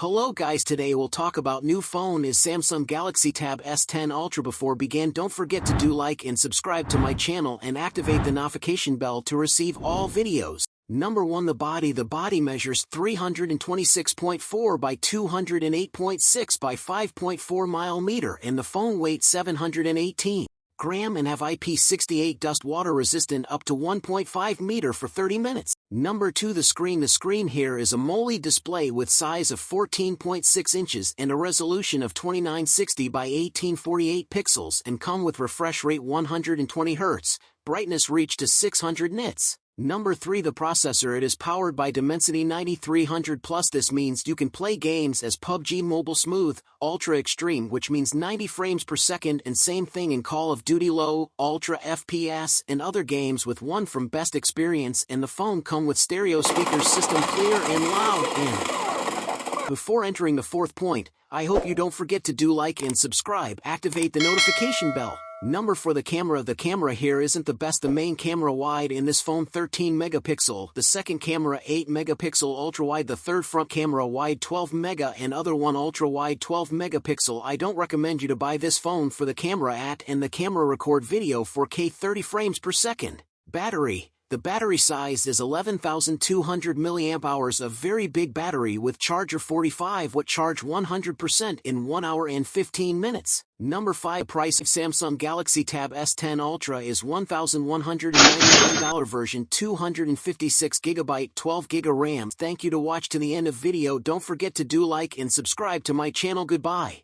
Hello guys, today we'll talk about new phone is Samsung Galaxy Tab S10 Ultra. Before begin, don't forget to do like and subscribe to my channel and activate the notification bell to receive all videos. Number 1, the body measures 326.4 by 208.6 by 5.4 millimeter and the phone weighs 718 gram and have IP68 dust water resistant up to 1.5 meter for 30 minutes. Number 2, the screen here is a AMOLED display with size of 14.6 inches and a resolution of 2960 by 1848 pixels and come with refresh rate 120 Hz, brightness reach to 600 nits. Number 3, the processor. It is powered by Dimensity 9300 Plus. This means you can play games as PUBG Mobile Smooth, Ultra Extreme, which means 90 frames per second, and same thing in Call of Duty Low, Ultra FPS, and other games with one from best experience. And the phone come with stereo speakers, system clear and loud. And before entering the 4th point, I hope you don't forget to do like and subscribe, activate the notification bell. Number 4, the camera. The camera here isn't the best. The main camera wide in this phone 13 megapixel, the second camera 8 megapixel ultra wide, the third front camera wide 12 mega and other one ultra wide 12 megapixel. I don't recommend you to buy this phone for the camera and the camera record video 4K 30 frames per second. Battery. The battery size is 11,200 mAh, a very big battery with charger 45W charge 100% in 1 hour and 15 minutes. Number 5, price of Samsung Galaxy Tab S10 Ultra is $1,199 version, 256GB 12GB RAM. Thank you to watch to the end of video. Don't forget to do like and subscribe to my channel. Goodbye.